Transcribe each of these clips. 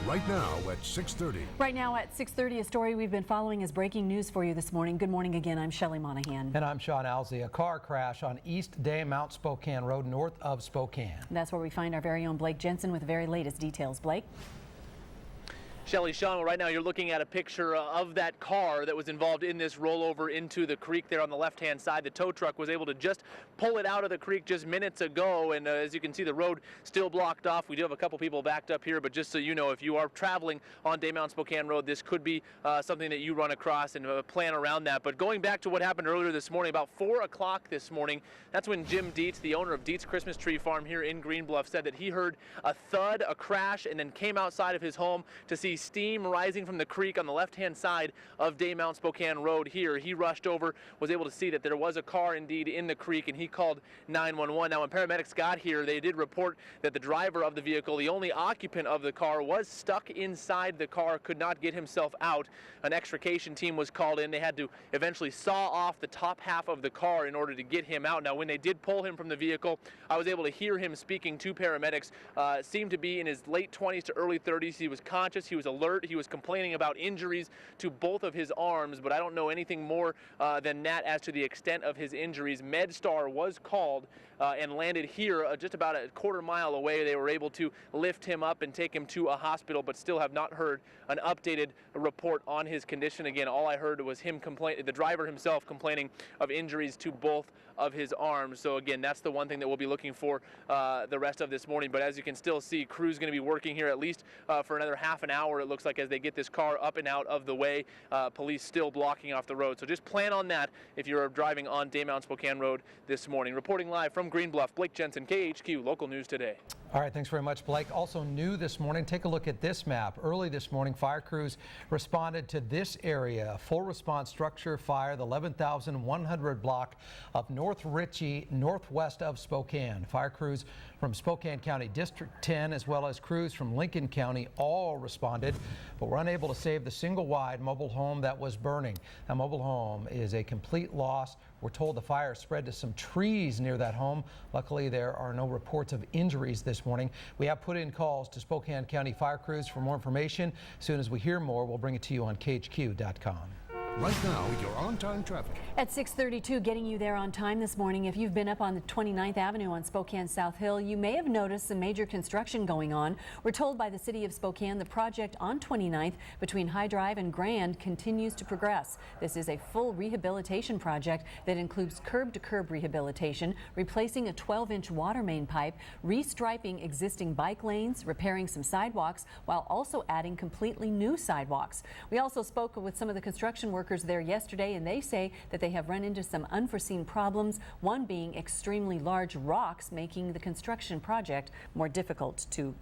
right now at 6:30. Right now at 6:30, a story we've been following is breaking news for you this morning. Good morning again. I'm Shelley Monahan. And I'm Sean Alsey. A car crash on East Day Mount Spokane Road north of Spokane. That's where we find our very own Blake Jensen with the very latest details. Blake? Shelley, Sean, right now you're looking at a picture of that car that was involved in this rollover into the creek there on the left-hand side. The tow truck was able to just pull it out of the creek just minutes ago, and as you can see, the road still blocked off. We do have a couple people backed up here, but just so you know, if you are traveling on Day Mount Spokane Road, this could be something that you run across and plan around that. But going back to what happened earlier this morning, about 4 o'clock this morning, that's when Jim Dietz, the owner of Dietz Christmas Tree Farm here in Green Bluff, said that he heard a thud, a crash, and then came outside of his home to see steam rising from the creek on the left-hand side of Day Mount Spokane Road here. He rushed over, was able to see that there was a car indeed in the creek, and he called 911. Now, when paramedics got here, they did report that the driver of the vehicle, the only occupant of the car, was stuck inside the car, could not get himself out. An extrication team was called in. They had to eventually saw off the top half of the car in order to get him out. Now, when they did pull him from the vehicle, I was able to hear him speaking to paramedics. Seemed to be in his late 20s to early 30s. He was conscious, he was alert, he was complaining about injuries to both of his arms, but I don't know anything more than that as to the extent of his injuries. MedStar was called and landed here just about a quarter mile away. They were able to lift him up and take him to a hospital, but still have not heard an updated report on his condition. Again, all I heard was him the driver himself complaining of injuries to both of his arms. So again, that's the one thing that we'll be looking for the rest of this morning. But as you can still see, crew's going to be working here at least for another half an hour, it looks like, as they get this car up and out of the way. Police still blocking off the road. So just plan on that if you're driving on Day Mount Spokane Road this morning. Reporting live from Green Bluff, Blake Jensen, KHQ Local News Today. All right, thanks very much, Blake. Also new this morning, take a look at this map. Early this morning, fire crews responded to this area. A full response structure fire, the 11,100 block of North Ritchie, northwest of Spokane. Fire crews from Spokane County District 10, as well as crews from Lincoln County, all responded, but were unable to save the single-wide mobile home that was burning. That mobile home is a complete loss. We're told the fire spread to some trees near that home. Luckily, there are no reports of injuries this morning. We have put in calls to Spokane County fire crews for more information. As soon as we hear more, we'll bring it to you on KHQ.com. Right now, your on-time traffic. At 6:32, getting you there on time this morning. If you've been up on the 29th Avenue on Spokane South Hill, you may have noticed some major construction going on. We're told by the city of Spokane the project on 29th between High Drive and Grand continues to progress. This is a full rehabilitation project that includes curb-to-curb rehabilitation, replacing a 12-inch water main pipe, restriping existing bike lanes, repairing some sidewalks, while also adding completely new sidewalks. We also spoke with some of the construction workers there yesterday, and they say that they have run into some unforeseen problems, one being extremely large rocks making the construction project more difficult to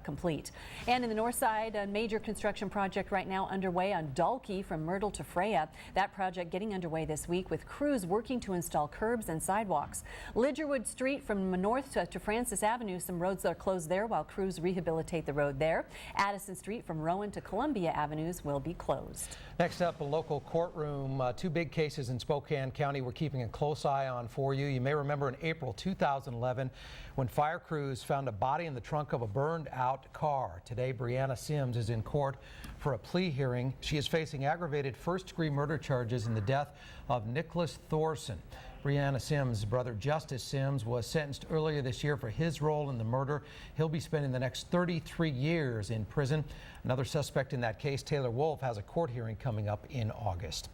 complete. And in the north side, a major construction project right now underway on Dalkey from Myrtle to Freya. That project getting underway this week with crews working to install curbs and sidewalks. Lidgerwood Street from north to Francis Avenue, some roads are closed there while crews rehabilitate the road there. Addison Street from Rowan to Columbia Avenues will be closed. Next up, a local courtroom. Two big cases in Spokane County we're keeping a close eye on for you. You may remember in April 2011 when fire crews found a body in the trunk of a burned out car. Today, Brianna Sims is in court for a plea hearing. She is facing aggravated first-degree murder charges in the death of Nicholas Thorson. Brianna Sims' brother Justice Sims was sentenced earlier this year for his role in the murder. He'll be spending the next 33 years in prison. Another suspect in that case, Taylor Wolf, has a court hearing coming up in August.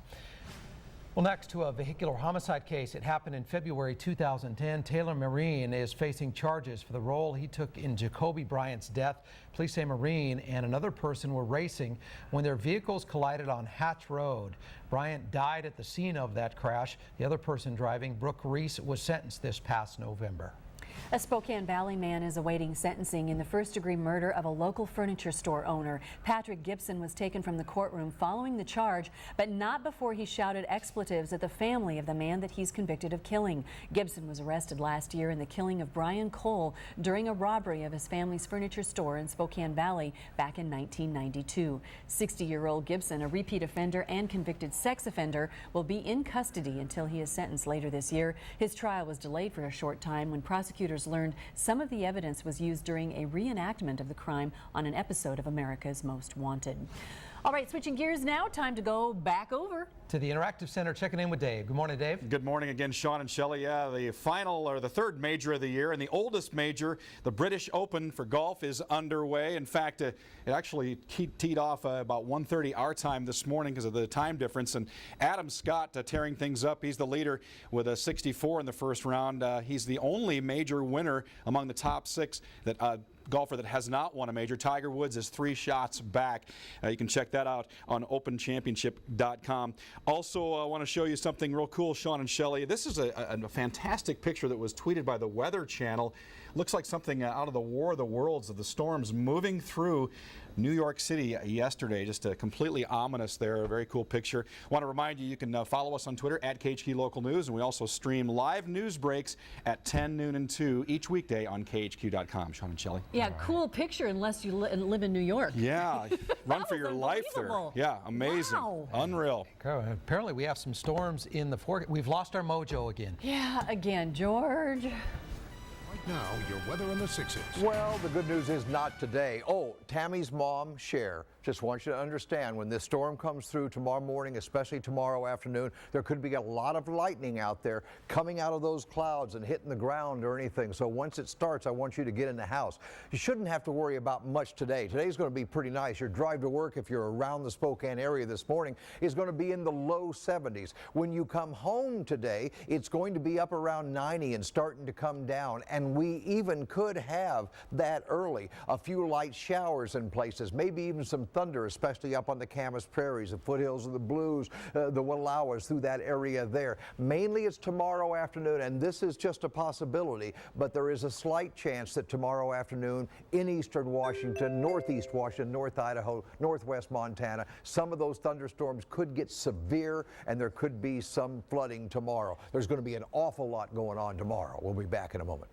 Well, next to a vehicular homicide case. It happened in February 2010. Taylor Marine is facing charges for the role he took in Jacoby Bryant's death. Police say Marine and another person were racing when their vehicles collided on Hatch Road. Bryant died at the scene of that crash. The other person driving, Brooke Reese, was sentenced this past November. A Spokane Valley man is awaiting sentencing in the first-degree murder of a local furniture store owner. Patrick Gibson was taken from the courtroom following the charge, but not before he shouted expletives at the family of the man that he's convicted of killing. Gibson was arrested last year in the killing of Brian Cole during a robbery of his family's furniture store in Spokane Valley back in 1992. 60-year-old Gibson, a repeat offender and convicted sex offender, will be in custody until he is sentenced later this year. His trial was delayed for a short time when prosecutors prosecutors learned some of the evidence was used during a reenactment of the crime on an episode of America's Most Wanted. All right, switching gears now, time to go back over to the Interactive Center, checking in with Dave. Good morning, Dave. Good morning again, Sean and Shelley. Yeah, the final or the third major of the year and the oldest major, the British Open for golf, is underway. In fact, it actually teed off about 1:30 our time this morning because of the time difference. And Adam Scott tearing things up. He's the leader with a 64 in the first round. He's the only major winner among the top six that golfer that has not won a major. Tiger Woods is 3 shots back. You can check that out on openchampionship.com. Also, I want to show you something real cool, Sean and Shelley. This is a fantastic picture that was tweeted by the Weather Channel. Looks like something out of the War of the Worlds, of the storms moving through New York City yesterday. Just completely ominous there. A very cool picture. I want to remind you, you can follow us on Twitter at KHQ Local News, and we also stream live news breaks at 10, noon, and 2 each weekday on KHQ.com. Sean and Shelley. Yeah, cool picture unless you live in New York. Yeah, run for your life there. Yeah, amazing. Wow. Unreal. Apparently we have some storms in the forecast. We've lost our mojo again. Yeah, again, George. Right now, your weather on the 6s. Well, the good news is not today. Oh, Tammy's mom, Cher, just wants you to understand, when this storm comes through tomorrow morning, especially tomorrow afternoon, there could be a lot of lightning out there coming out of those clouds and hitting the ground or anything. So once it starts, I want you to get in the house. You shouldn't have to worry about much today. Today's going to be pretty nice. Your drive to work, if you're around the Spokane area this morning, is going to be in the low 70s. When you come home today, it's going to be up around 90 and starting to come down. And we even could have that early. A few light showers in places, maybe even some thunder, especially up on the Camas Prairies, the foothills of the Blues, the Wallowas, through that area there. Mainly it's tomorrow afternoon, and this is just a possibility, but there is a slight chance that tomorrow afternoon in eastern Washington, northeast Washington, North Idaho, northwest Montana, some of those thunderstorms could get severe, and there could be some flooding tomorrow. There's going to be an awful lot going on tomorrow. We'll be back in a moment.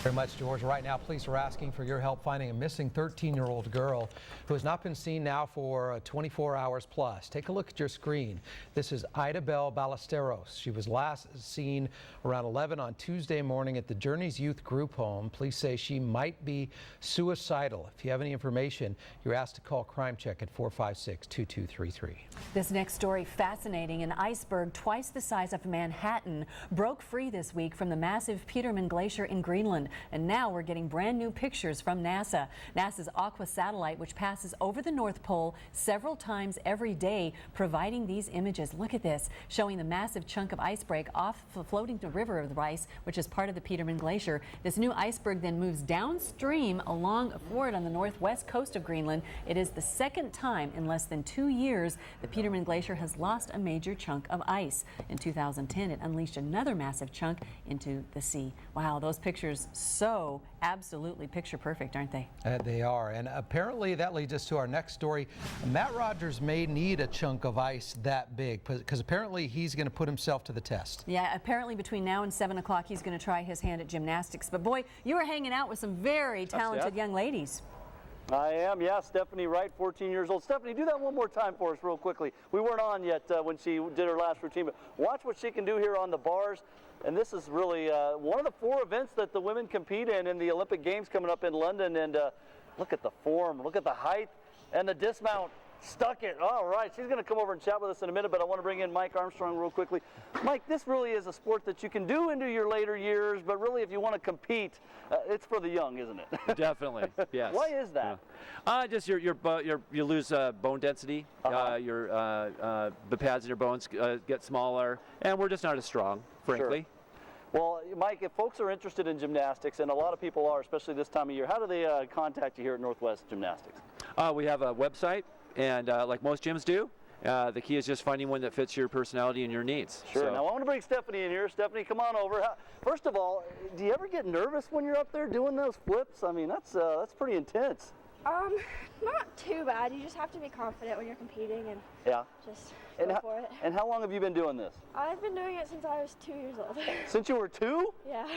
Very much, George. Right now, police are asking for your help finding a missing 13-year-old girl who has not been seen now for 24 hours plus. Take a look at your screen. This is Ida Bell Ballesteros. She was last seen around 11 on Tuesday morning at the Journeys Youth Group Home. Police say she might be suicidal. If you have any information, you're asked to call Crime Check at 456-2233. This next story, fascinating. An iceberg twice the size of Manhattan broke free this week from the massive Petermann Glacier in Greenland. And now we're getting brand new pictures from NASA. NASA's Aqua satellite, which passes over the North Pole several times every day, providing these images. Look at this, showing the massive chunk of ice break off floating the river of the ice, which is part of the Petermann Glacier. This new iceberg then moves downstream along forward on the northwest coast of Greenland. It is the second time in less than 2 years the Petermann Glacier has lost a major chunk of ice. In 2010, it unleashed another massive chunk into the sea. Wow, those pictures so absolutely picture perfect, aren't they? They are, and apparently that leads us to our next story. Matt Rogers may need a chunk of ice that big because apparently he's going to put himself to the test. Yeah, apparently between now and 7 o'clock he's going to try his hand at gymnastics. But boy, you were hanging out with some very talented young ladies. I am, yeah. Stephanie Wright, 14 years old. Stephanie, do that one more time for us real quickly. We weren't on yet when she did her last routine, but watch what she can do here on the bars. And this is really one of the 4 events that the women compete in the Olympic Games coming up in London. And look at the form, look at the height, and the dismount. Stuck it. All right, she's going to come over and chat with us in a minute, but I want to bring in Mike Armstrong real quickly. Mike, this really is a sport that you can do into your later years, but really if you want to compete, it's for the young, isn't it? Definitely, yes. Why is that? Just you lose bone density. The pads in your bones get smaller, and we're just not as strong, frankly. Sure. Well, Mike, if folks are interested in gymnastics, and a lot of people are, especially this time of year, how do they contact you here at Northwest Gymnastics? We have a website, and like most gyms do, the key is just finding one that fits your personality and your needs. Sure. So. Now, I want to bring Stephanie in here. Stephanie, come on over. First of all, do you ever get nervous when you're up there doing those flips? I mean, that's pretty intense. Not too bad. You just have to be confident when you're competing and just go for it. And how long have you been doing this? I've been doing it since I was 2 years old. Since you were 2? Yeah.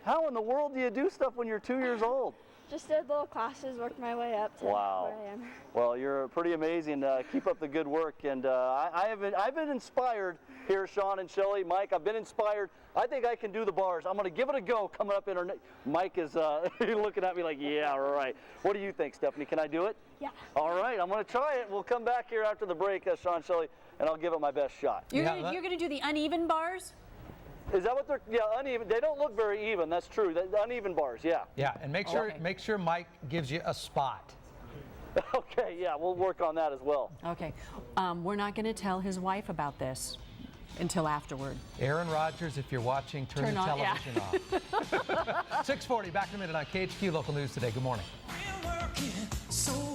How in the world do you do stuff when you're 2 years old? Just did little classes, worked my way up to where I am. Well, you're pretty amazing. Keep up the good work. And I've been inspired here, Sean and Shelly. Mike, I've been inspired. I think I can do the bars. I'm going to give it a go coming up in our Mike is looking at me like, yeah, right. What do you think, Stephanie? Can I do it? Yeah. All right, I'm going to try it. We'll come back here after the break, Sean, Shelly, and I'll give it my best shot. You're going to do the uneven bars? Is that what they're? Yeah, uneven. They don't look very even. That's true. The uneven bars. Yeah. Yeah, and make sure Mike gives you a spot. Okay. Yeah, we'll work on that as well. Okay. We're not going to tell his wife about this until afterward. Aaron Rodgers, if you're watching, turn the television off. 6:40. Back in a minute on KHQ Local News Today. Good morning. We're working so